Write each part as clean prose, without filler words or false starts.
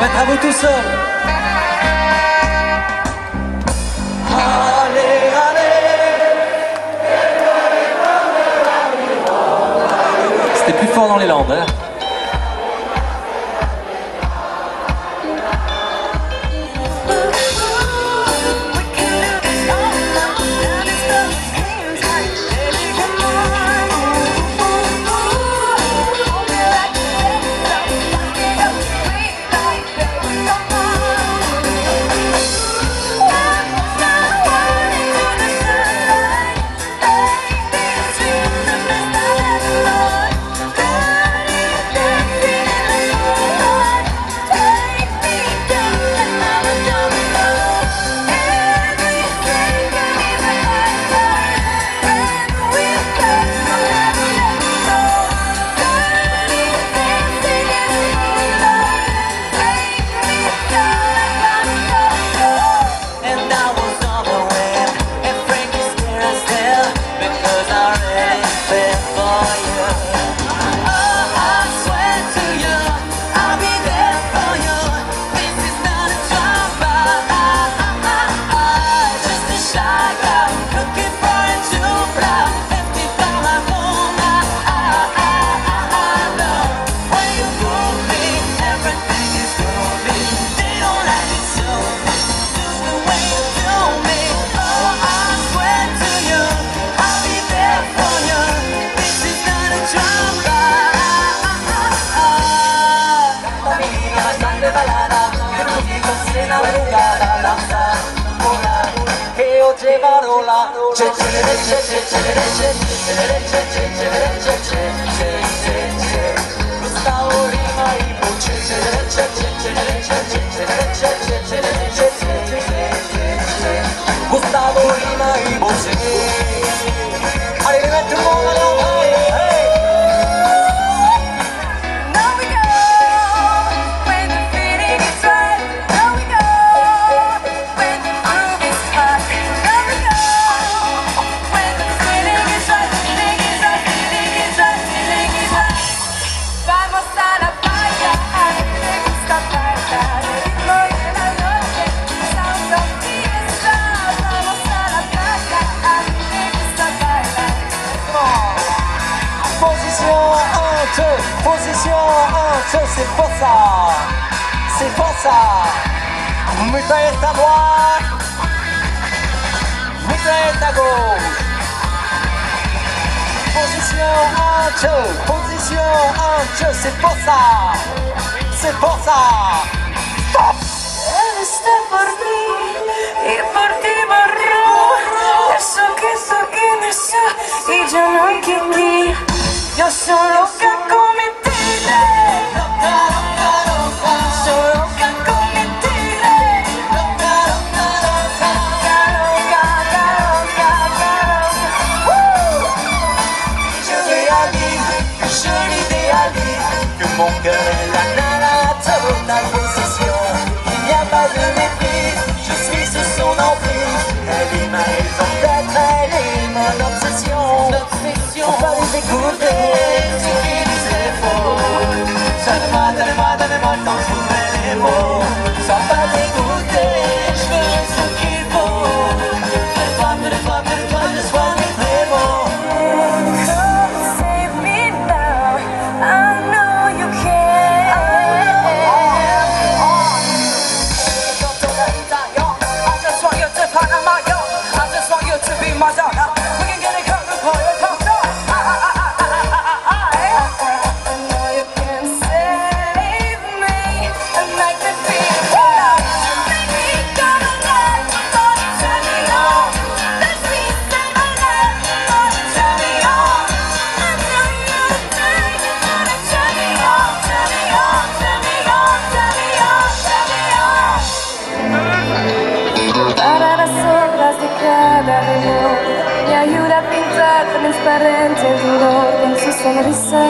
va être à vous tout seul. Allez, allez. C'était plus fort dans les Landes, hein. Gustavo Lima y Bosé. Allez, les mettre tout le monde à l'envers. Hey. Now we go, when the feeling is right. Now we go, when the groove is hot. Now we go, when the feeling is right. Feeling is right, feeling is right, feeling is right. Vamos a la playa, a mí me gusta bailar. El ritmo de la noche, sound of fiesta. Vamos a la playa, a mí me gusta bailar. Position 1, c'est pour ça. C'est pour ça. Mitraillette à droite. Mitraillette à gauche. Position 1, c'est pour ça. C'est pour ça. Stop. Él está por mí y por ti borró eso que me hizo y yo no quería. Yo solo que cometí, solo que cometí. Je l'idéalise, que mon cœur est la nana, totale possession. Il n'y a pas de méprise, je suis sous son emprise. Elle est ma raison d'être, elle est mon obsession. Faut pas les écouter, ce qu'ils disent est faux. Donnez-moi le temps de trouver les mots. Sans pas t'écouter, je ferai ce qu'il faut. Fais-toi, je sois très beau. Save me now, I know you can. I just want you to find my yo. I just want you to be my dog. We can get it covered for you. Come on. I know you can save me and make me feel good. Make me come alive before you turn me on. Let me save my life before you turn me on. I know you're the thing that's gonna turn me on, turn me on, turn me on, turn me on, turn me on. Para las sombras de cada reloj me ayuda a pintar transparente el dolor con su sonrisa.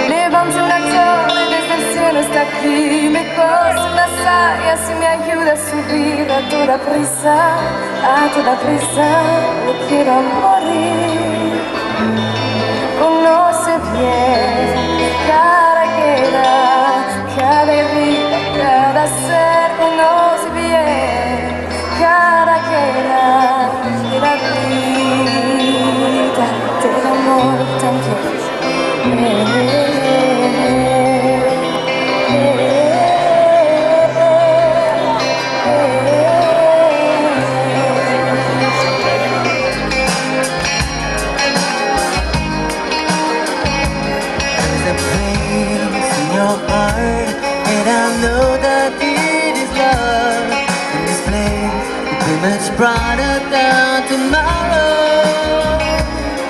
Levanta una torre desde el cielo hasta aquí, me cose unas sayas y me ayuda a subir a toda prisa, yo quiero morir. Conoce bien cara que da pueda ser conoce bien cada queda de la vida del amor también. And I know that it is love. In this place will be much brighter than tomorrow.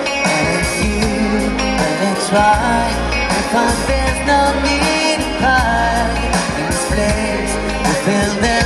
And it's you, and it's right. Because there's no need to hide. In this place we feel that